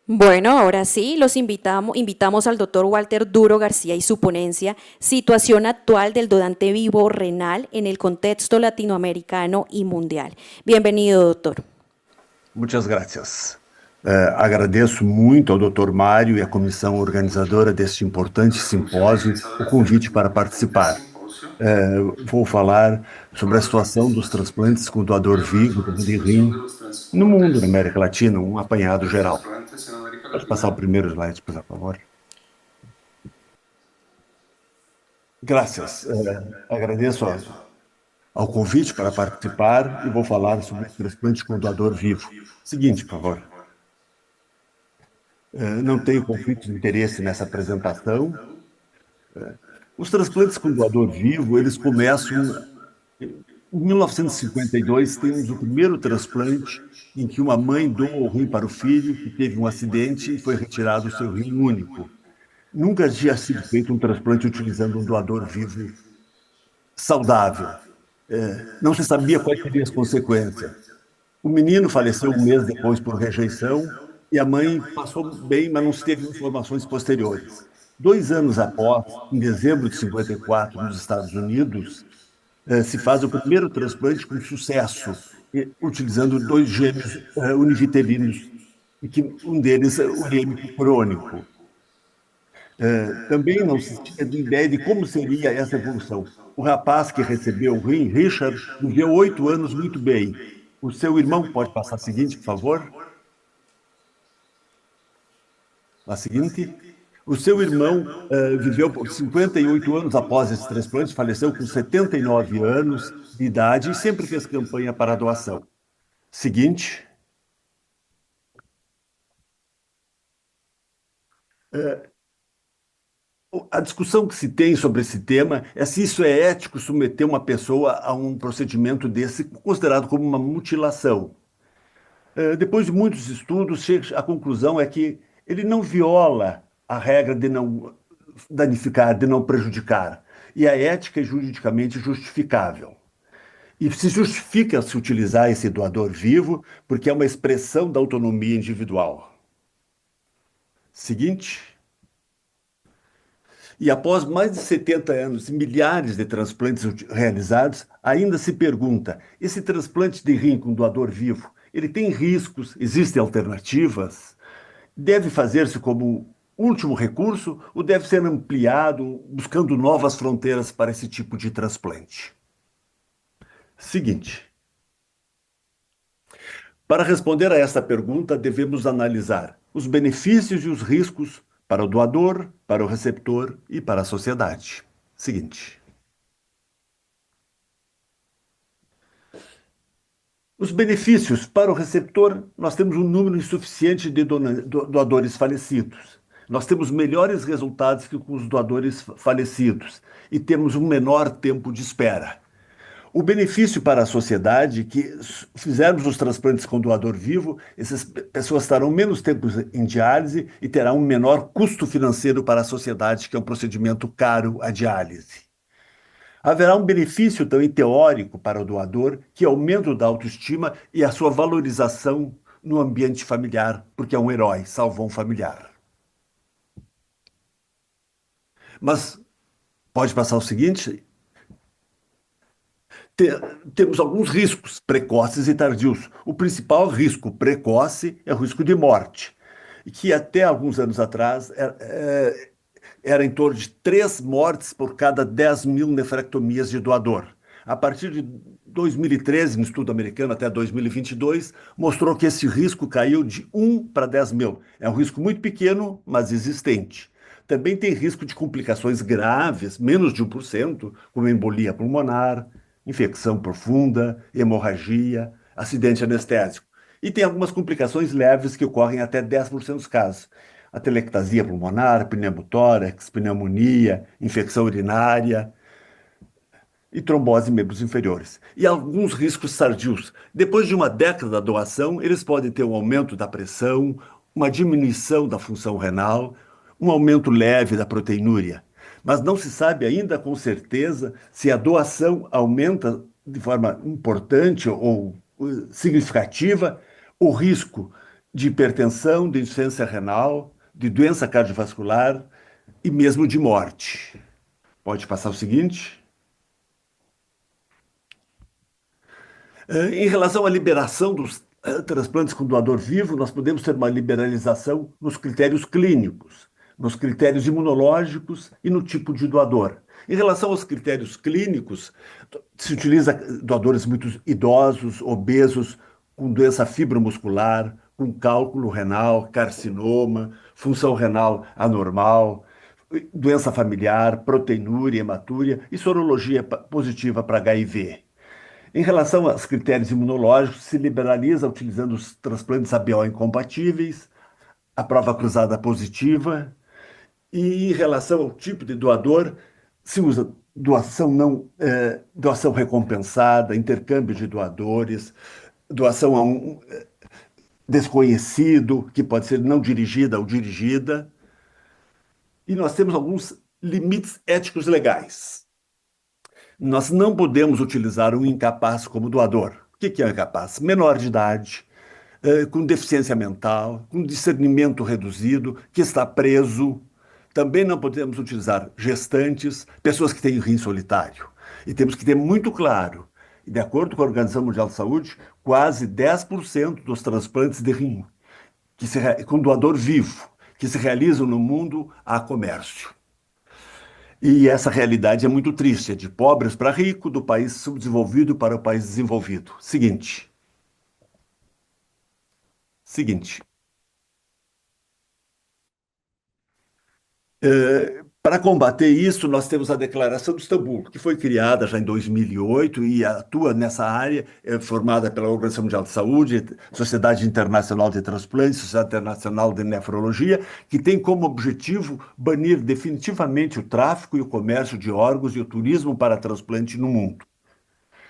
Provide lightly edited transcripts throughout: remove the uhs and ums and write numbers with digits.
Bueno, ahora sí, invitamos al doctor Walter Duro García y su ponencia, Situación actual del donante vivo renal en el contexto latinoamericano y mundial. Bienvenido, doctor. Muitas graças. Agradeço muito ao Dr. Mário e à comissão organizadora deste importante simpósio o convite para participar. Vou falar sobre a situação dos transplantes com doador vivo de rim no mundo, na América Latina, um apanhado geral. Pode passar o primeiro slide, por favor. Graças. Agradeço ao convite para participar e vou falar sobre transplante com doador vivo. Seguinte, por favor. Não tenho conflito de interesse nessa apresentação. Os transplantes com doador vivo, eles começam... Em 1952, temos o primeiro transplante em que uma mãe doa o rim para o filho que teve um acidente e foi retirado o seu rim único. Nunca tinha sido feito um transplante utilizando um doador vivo saudável. Não se sabia quais seriam as consequências. O menino faleceu um mês depois por rejeição e a mãe passou bem, mas não se teve informações posteriores. 2 anos após, em dezembro de 54, nos Estados Unidos, se faz o primeiro transplante com sucesso, utilizando 2 gêmeos univitelinos, e que um deles é urêmico crônico. Também não se tinha ideia de como seria essa evolução. O rapaz que recebeu o rim, Richard, viveu 8 anos muito bem. O seu irmão, pode passar a seguinte, por favor? A seguinte. O seu irmão viveu por 58 anos após esse transplante, faleceu com 79 anos de idade e sempre fez campanha para a doação. Seguinte. A discussão que se tem sobre esse tema é se isso é ético submeter uma pessoa a um procedimento desse, considerado como uma mutilação. Depois de muitos estudos, a conclusão é que ele não viola a regra de não danificar, de não prejudicar. E a ética é juridicamente justificável. E se justifica se utilizar esse doador vivo, porque é uma expressão da autonomia individual. Seguinte. E após mais de 70 anos e milhares de transplantes realizados, ainda se pergunta, esse transplante de rim com doador vivo, ele tem riscos? Existem alternativas? Deve fazer-se como último recurso ou deve ser ampliado, buscando novas fronteiras para esse tipo de transplante? Seguinte. Para responder a esta pergunta, devemos analisar os benefícios e os riscos para o doador, para o receptor e para a sociedade. Seguinte. Os benefícios para o receptor, nós temos um número insuficiente de doadores falecidos. Nós temos melhores resultados que com os doadores falecidos e temos um menor tempo de espera. O benefício para a sociedade, que fizermos os transplantes com doador vivo, essas pessoas estarão menos tempo em diálise e terão um menor custo financeiro para a sociedade, que é um procedimento caro, a diálise. Haverá um benefício também teórico para o doador, que é o aumento da autoestima e a sua valorização no ambiente familiar, porque é um herói, salvou um familiar. Mas pode passar o seguinte... Temos alguns riscos precoces e tardios. O principal risco precoce é o risco de morte, que até alguns anos atrás era em torno de 3 mortes por cada 10.000 nefrectomias de doador. A partir de 2013, no estudo americano, até 2022, mostrou que esse risco caiu de 1 para 10.000. É um risco muito pequeno, mas existente. Também tem risco de complicações graves, menos de 1%, como embolia pulmonar, infecção profunda, hemorragia, acidente anestésico. E tem algumas complicações leves que ocorrem até 10% dos casos. Atelectasia pulmonar, pneumotórax, pneumonia, infecção urinária e trombose em membros inferiores. E alguns riscos tardios. Depois de uma década da doação, eles podem ter um aumento da pressão, uma diminuição da função renal, um aumento leve da proteinúria. Mas não se sabe ainda com certeza se a doação aumenta de forma importante ou significativa o risco de hipertensão, de insuficiência renal, de doença cardiovascular e mesmo de morte. Pode passar o seguinte. Em relação à liberação dos transplantes com doador vivo, nós podemos ter uma liberalização nos critérios clínicos, nos critérios imunológicos e no tipo de doador. Em relação aos critérios clínicos, se utiliza doadores muito idosos, obesos, com doença fibromuscular, com cálculo renal, carcinoma, função renal anormal, doença familiar, proteinúria, hematúria e sorologia positiva para HIV. Em relação aos critérios imunológicos, se liberaliza utilizando os transplantes ABO incompatíveis, a prova cruzada positiva, e em relação ao tipo de doador, se usa doação recompensada, intercâmbio de doadores, doação a um desconhecido, que pode ser não dirigida ou dirigida, e nós temos alguns limites éticos legais. Nós não podemos utilizar um incapaz como doador. O que é um incapaz? Menor de idade, com deficiência mental, com discernimento reduzido, que está preso. Também não podemos utilizar gestantes, pessoas que têm rim solitário. E temos que ter muito claro, e de acordo com a Organização Mundial de Saúde, quase 10% dos transplantes de rim com doador vivo, que se realizam no mundo, há comércio. E essa realidade é muito triste, é de pobres para rico, do país subdesenvolvido para o país desenvolvido. Seguinte. Para combater isso, nós temos a Declaração de Istambul, que foi criada já em 2008 e atua nessa área, formada pela Organização Mundial de Saúde, Sociedade Internacional de Transplantes, Sociedade Internacional de Nefrologia, que tem como objetivo banir definitivamente o tráfico e o comércio de órgãos e o turismo para transplante no mundo.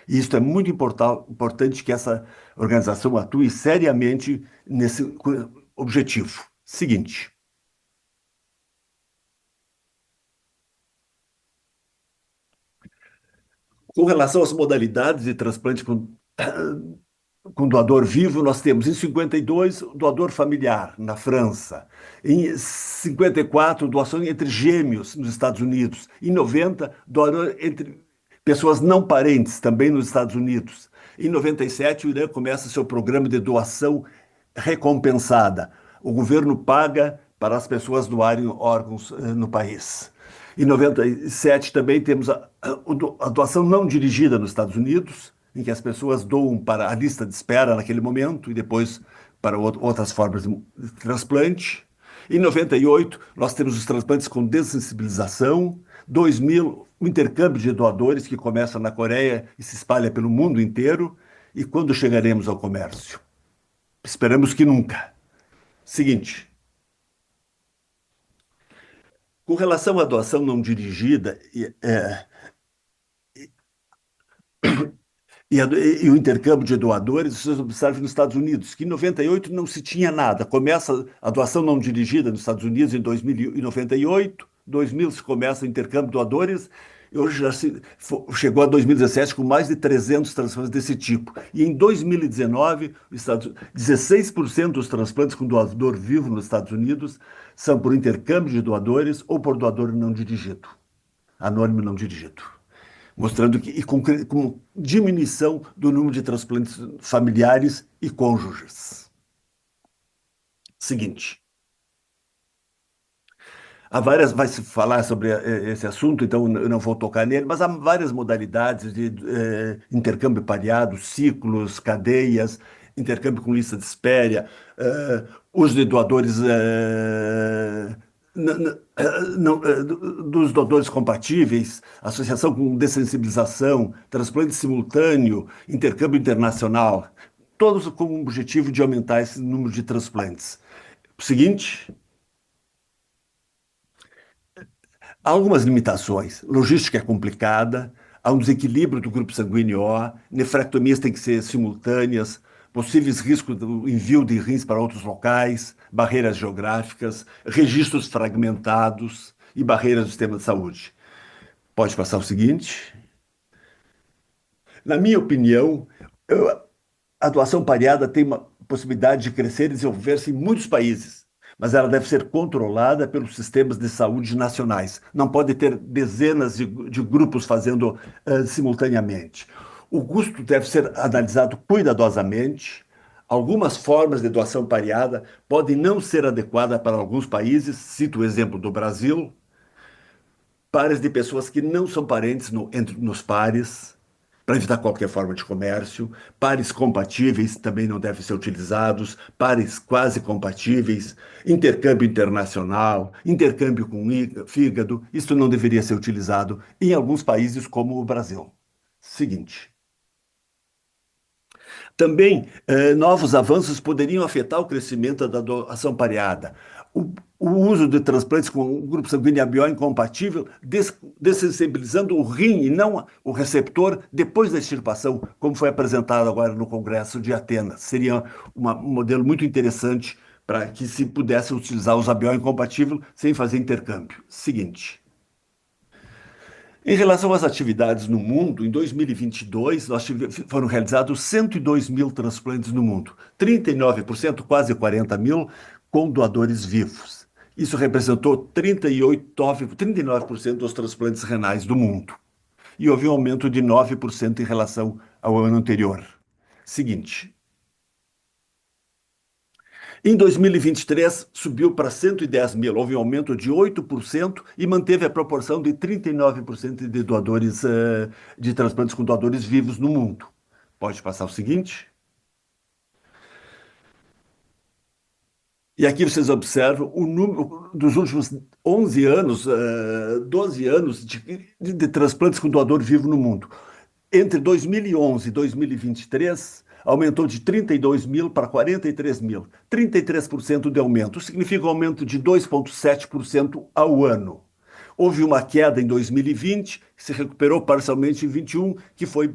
E isso é muito importante que essa organização atue seriamente nesse objetivo. Seguinte. Com relação às modalidades de transplante com doador vivo, nós temos em 52 doador familiar na França, em 54 doação entre gêmeos nos Estados Unidos, em 90 doador entre pessoas não parentes também nos Estados Unidos. Em 97 o Irã começa seu programa de doação recompensada. O governo paga para as pessoas doarem órgãos no país. Em 97 também temos a doação não dirigida nos Estados Unidos, em que as pessoas doam para a lista de espera naquele momento e depois para outras formas de transplante. Em 98, nós temos os transplantes com dessensibilização. 2000, o intercâmbio de doadores que começa na Coreia e se espalha pelo mundo inteiro. E quando chegaremos ao comércio? Esperamos que nunca. Seguinte. Com relação à doação não dirigida e o intercâmbio de doadores, vocês observam nos Estados Unidos, que em 98 não se tinha nada. Começa a doação não dirigida nos Estados Unidos em 98, 2000 se começa o intercâmbio de doadores, e hoje já chegou a 2017 com mais de 300 transplantes desse tipo. E em 2019, 16% dos transplantes com doador vivo nos Estados Unidos são por intercâmbio de doadores ou por doador não dirigido, anônimo não dirigido, mostrando que com diminuição do número de transplantes familiares e cônjuges. Seguinte. Vai se falar sobre esse assunto, então eu não vou tocar nele, mas há várias modalidades de intercâmbio pareado, ciclos, cadeias, intercâmbio com lista de espera, uso de doadores dos doadores compatíveis, associação com dessensibilização, transplante simultâneo, intercâmbio internacional. todos com o objetivo de aumentar esse número de transplantes. O seguinte, há algumas limitações. Logística é complicada, há um desequilíbrio do grupo sanguíneo O, nefrectomias têm que ser simultâneas, possíveis riscos do envio de rins para outros locais, barreiras geográficas, registros fragmentados e barreiras do sistema de saúde. Pode passar o seguinte. Na minha opinião, a doação pareada tem uma possibilidade de crescer e desenvolver-se em muitos países, mas ela deve ser controlada pelos sistemas de saúde nacionais. Não pode ter dezenas de grupos fazendo simultaneamente. O custo deve ser analisado cuidadosamente. Algumas formas de doação pareada podem não ser adequadas para alguns países, cito o exemplo do Brasil, pares de pessoas que não são parentes nos pares, para evitar qualquer forma de comércio. Pares compatíveis também não devem ser utilizados, pares quase compatíveis, intercâmbio internacional, intercâmbio com fígado, isso não deveria ser utilizado em alguns países como o Brasil. Seguinte. Também, novos avanços poderiam afetar o crescimento da doação pareada. O uso de transplantes com o grupo sanguíneo ABO incompatível, dessensibilizando o rim e não o receptor depois da extirpação, como foi apresentado agora no Congresso de Atenas. Seria um modelo muito interessante para que se pudesse utilizar os ABO incompatíveis sem fazer intercâmbio. Seguinte. Em relação às atividades no mundo, em 2022, foram realizados 102 mil transplantes no mundo, 39%, quase 40 mil, com doadores vivos. Isso representou 39% dos transplantes renais do mundo. E houve um aumento de 9% em relação ao ano anterior. Seguinte. Em 2023, subiu para 110 mil, houve um aumento de 8% e manteve a proporção de 39% de doadores de transplantes com doadores vivos no mundo. Pode passar o seguinte. E aqui vocês observam o número dos últimos 11 anos, 12 anos de transplantes com doador vivo no mundo. Entre 2011 e 2023, aumentou de 32 mil para 43 mil. 33% de aumento. Isso significa um aumento de 2,7% ao ano. Houve uma queda em 2020, que se recuperou parcialmente em 2021, que foi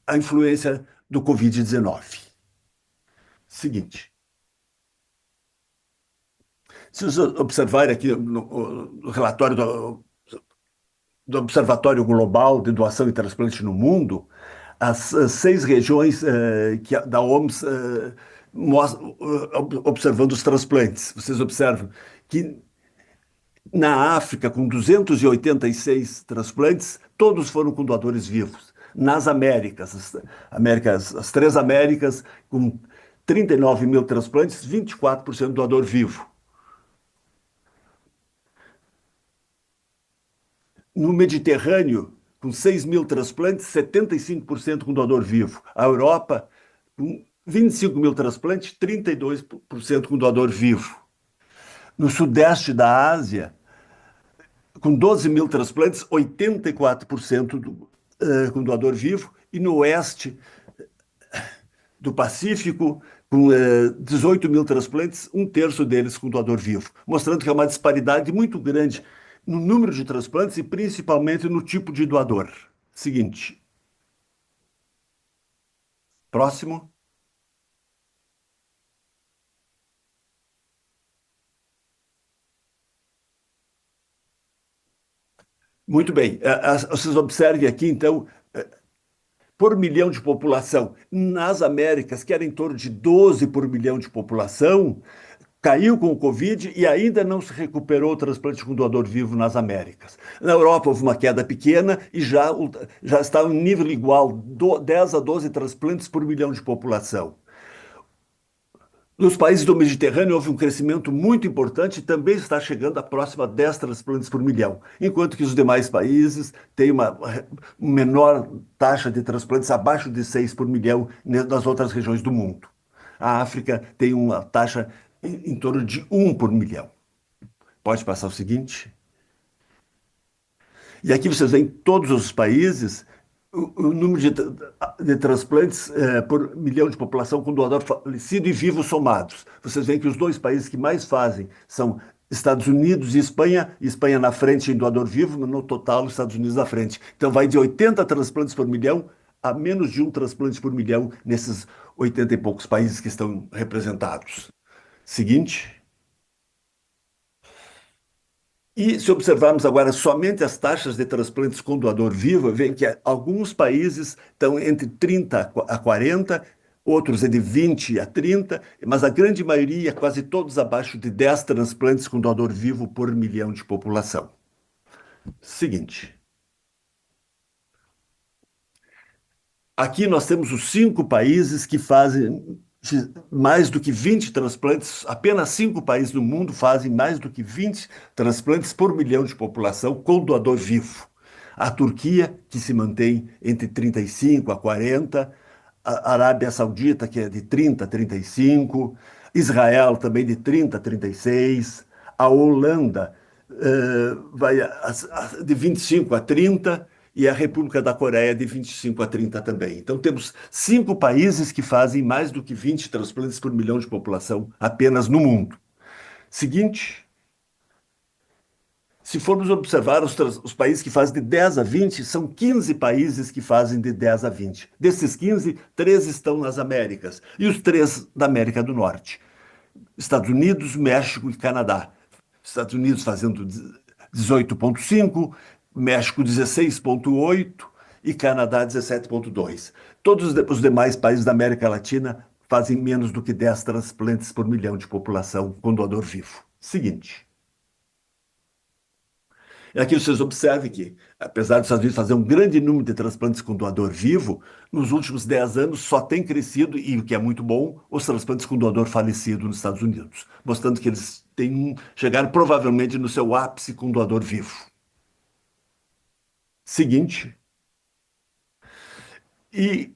a influência do Covid-19. Seguinte. Se vocês observarem aqui no relatório do Observatório Global de Doação e Transplante no Mundo, as 6 regiões da OMS observando os transplantes. Vocês observam que na África, com 286 transplantes, todos foram com doadores vivos. Nas Américas, as 3 Américas, com 39 mil transplantes, 24% doador vivo. No Mediterrâneo, com 6 mil transplantes, 75% com doador vivo. A Europa, com 25 mil transplantes, 32% com doador vivo. No Sudeste da Ásia, com 12 mil transplantes, 84% com doador vivo. E no Oeste do Pacífico, com 18 mil transplantes, 1/3 deles com doador vivo. Mostrando que é uma disparidade muito grande no número de transplantes e principalmente no tipo de doador. Seguinte. Próximo. Muito bem. Vocês observem aqui, então, por milhão de população. Nas Américas, que era em torno de 12 por milhão de população, caiu com o Covid e ainda não se recuperou o transplante com doador vivo nas Américas. Na Europa houve uma queda pequena e já está em nível igual, 10 a 12 transplantes por milhão de população. Nos países do Mediterrâneo houve um crescimento muito importante e também está chegando a próxima 10 transplantes por milhão, enquanto que os demais países têm uma menor taxa de transplantes, abaixo de 6 por milhão nas outras regiões do mundo. A África tem uma taxa em torno de 1 por milhão. Pode passar o seguinte. E aqui vocês veem todos os países o número de transplantes por milhão de população com doador falecido e vivo somados. Vocês veem que os dois países que mais fazem são Estados Unidos e Espanha na frente em doador vivo, mas no total os Estados Unidos na frente. Então vai de 80 transplantes por milhão a menos de um transplante por milhão nesses 80 e poucos países que estão representados. Seguinte. E se observarmos agora somente as taxas de transplantes com doador vivo, vê que alguns países estão entre 30 a 40, outros é de 20 a 30, mas a grande maioria, quase todos abaixo de 10 transplantes com doador vivo por milhão de população. Seguinte. Aqui nós temos os 5 países que fazem mais do que 20 transplantes, apenas 5 países no mundo fazem mais do que 20 transplantes por milhão de população com doador vivo. A Turquia, que se mantém entre 35 a 40, a Arábia Saudita, que é de 30 a 35, Israel também de 30 a 36, a Holanda vai de 25 a 30 e a República da Coreia de 25 a 30 também. Então temos 5 países que fazem mais do que 20 transplantes por milhão de população apenas no mundo. Seguinte, se formos observar os países que fazem de 10 a 20, são 15 países que fazem de 10 a 20. Desses 15, 13 estão nas Américas e os 3 da América do Norte. Estados Unidos, México e Canadá. Estados Unidos fazendo 18,5, México 16,8 e Canadá 17,2. Todos os demais países da América Latina fazem menos do que 10 transplantes por milhão de população com doador vivo. Seguinte. Aqui vocês observem que, apesar dos Estados Unidos fazer um grande número de transplantes com doador vivo, nos últimos 10 anos só tem crescido, e o que é muito bom, os transplantes com doador falecido nos Estados Unidos, mostrando que eles chegaram provavelmente no seu ápice com doador vivo. Seguinte. E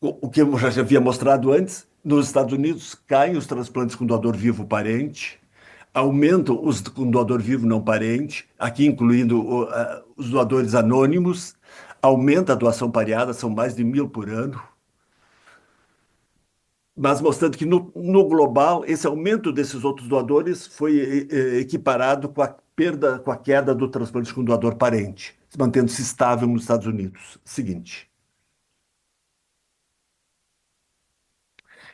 o que eu já havia mostrado antes, nos Estados Unidos caem os transplantes com doador vivo parente, aumentam os com doador vivo não parente, aqui incluindo os doadores anônimos, aumenta a doação pareada, são mais de 1.000 por ano, mas mostrando que no global, esse aumento desses outros doadores foi equiparado com a perda, com a queda do transplante com doador parente, mantendo-se estável nos Estados Unidos. Seguinte.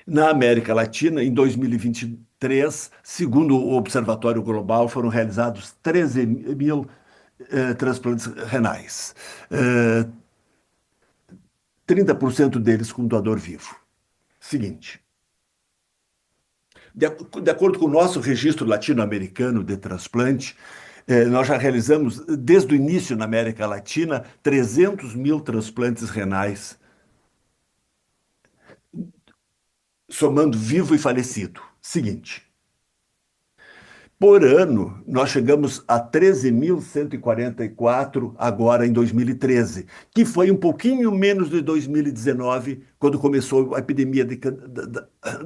Na América Latina, em 2023, segundo o Observatório Global, foram realizados 13 mil transplantes renais. 30% deles com doador vivo. Seguinte. De acordo com o nosso registro latino-americano de transplante, nós já realizamos, desde o início na América Latina, 300 mil transplantes renais, somando vivo e falecido. Seguinte. Por ano, nós chegamos a 13.144 agora em 2013, que foi um pouquinho menos de 2019, quando começou a epidemia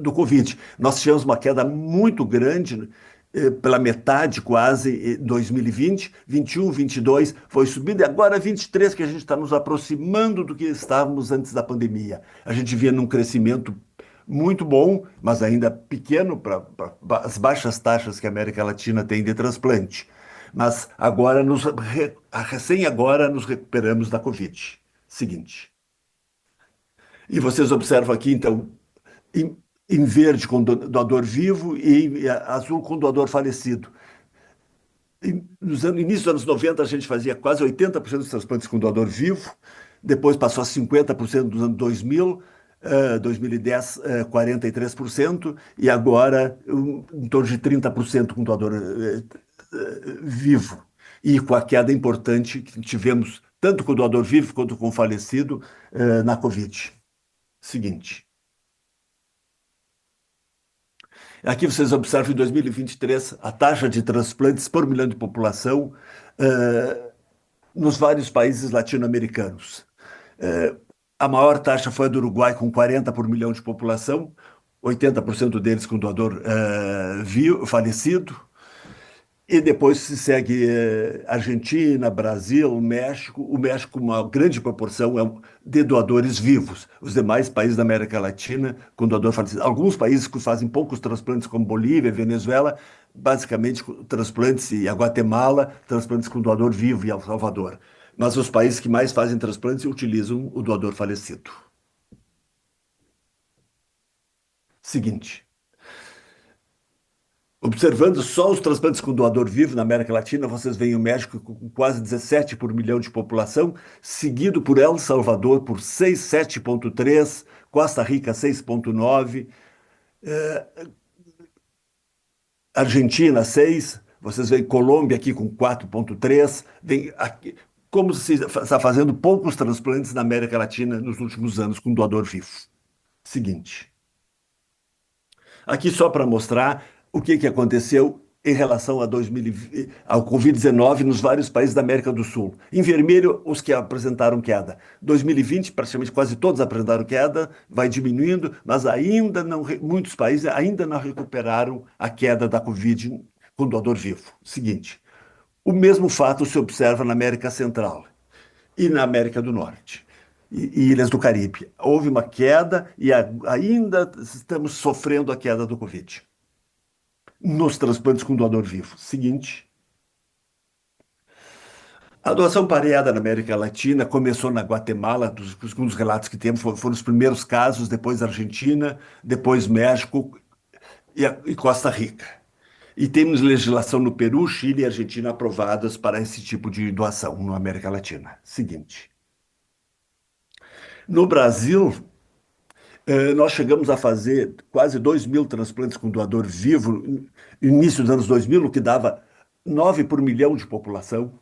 do Covid. Nós tivemos uma queda muito grande, pela metade quase, em 2020, 21, 22, foi subindo, e agora 23 que a gente está nos aproximando do que estávamos antes da pandemia. A gente via num crescimento muito bom, mas ainda pequeno para as baixas taxas que a América Latina tem de transplante. Mas agora, recém agora, nos recuperamos da Covid. Seguinte. E vocês observam aqui, então, em verde com doador vivo e em azul com doador falecido. No início dos anos 90, a gente fazia quase 80% dos transplantes com doador vivo, depois passou a 50% nos anos 2000, 2010, 43%, e agora em torno de 30% com doador vivo. E com a queda importante que tivemos, tanto com o doador vivo quanto com o falecido, na Covid. Seguinte. Aqui vocês observam em 2023 a taxa de transplantes por milhão de população nos vários países latino-americanos. A maior taxa foi a do Uruguai, com 40 por milhão de população, 80% deles com doador falecido. E depois se segue Argentina, Brasil, México. O México, uma grande proporção de doadores vivos. Os demais países da América Latina, com doador falecido. Alguns países que fazem poucos transplantes, como Bolívia, Venezuela, basicamente transplantes, e a Guatemala, transplantes com doador vivo, e El Salvador. Mas os países que mais fazem transplantes utilizam o doador falecido. Seguinte. Observando só os transplantes com doador vivo na América Latina, vocês veem o México com quase 17 por milhão de população, seguido por El Salvador por 6, 7,3, Costa Rica 6,9, Argentina 6, vocês veem Colômbia aqui com 4,3, vem aqui, como se está fazendo poucos transplantes na América Latina nos últimos anos com doador vivo. Seguinte. Aqui só para mostrar o que aconteceu em relação a 2020, ao Covid-19 nos vários países da América do Sul. Em vermelho, os que apresentaram queda. 2020, praticamente quase todos apresentaram queda, vai diminuindo, mas ainda não, muitos países ainda não recuperaram a queda da Covid com doador vivo. Seguinte, o mesmo fato se observa na América Central e na América do Norte e Ilhas do Caribe. Houve uma queda e ainda estamos sofrendo a queda do Covid nos transplantes com doador vivo. Seguinte. A doação pareada na América Latina começou na Guatemala, um dos relatos que temos foram os primeiros casos, depois Argentina, depois México e Costa Rica. E temos legislação no Peru, Chile e Argentina aprovadas para esse tipo de doação na América Latina. Seguinte. No Brasil, nós chegamos a fazer quase 2.000 transplantes com doador vivo no início dos anos 2000, o que dava 9 por milhão de população,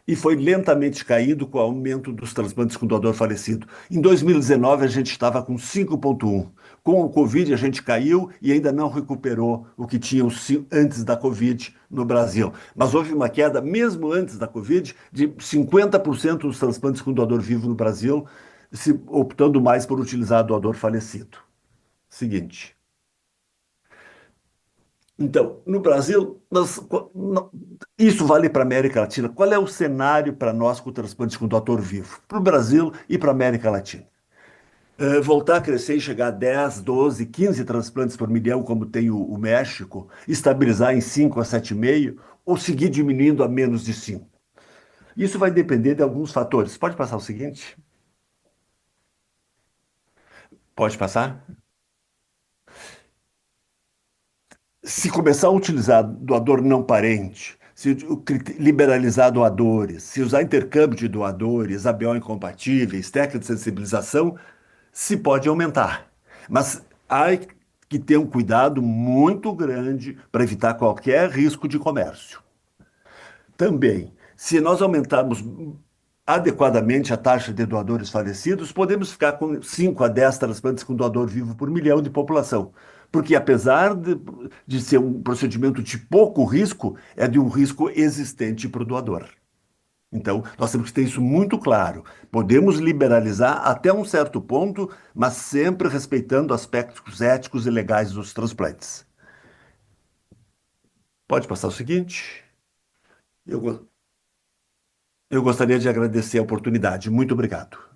e foi lentamente caindo com o aumento dos transplantes com doador falecido. Em 2019, a gente estava com 5,1. Com o Covid, a gente caiu e ainda não recuperou o que tinha antes da Covid no Brasil. Mas houve uma queda, mesmo antes da Covid, de 50% dos transplantes com doador vivo no Brasil, optando mais por utilizar doador falecido. Seguinte. Então, no Brasil, isso vale para a América Latina. Qual é o cenário para nós com o transplante com doador vivo? Para o Brasil e para a América Latina. Voltar a crescer e chegar a 10, 12, 15 transplantes por milhão, como tem o México, estabilizar em 5 a 7,5, ou seguir diminuindo a menos de 5. Isso vai depender de alguns fatores. Pode passar o seguinte? Pode passar? Se começar a utilizar doador não parente, se liberalizar doadores, se usar intercâmbio de doadores, ABO incompatíveis, técnica de sensibilização, se pode aumentar. Mas há que ter um cuidado muito grande para evitar qualquer risco de comércio. Também, se nós aumentarmos adequadamente a taxa de doadores falecidos, podemos ficar com 5 a 10 transplantes com doador vivo por milhão de população. Porque, apesar de ser um procedimento de pouco risco, é de um risco existente para o doador. Então, nós temos que ter isso muito claro. Podemos liberalizar até um certo ponto, mas sempre respeitando aspectos éticos e legais dos transplantes. Pode passar o seguinte? Eu, eu gostaria de agradecer a oportunidade. Muito obrigado.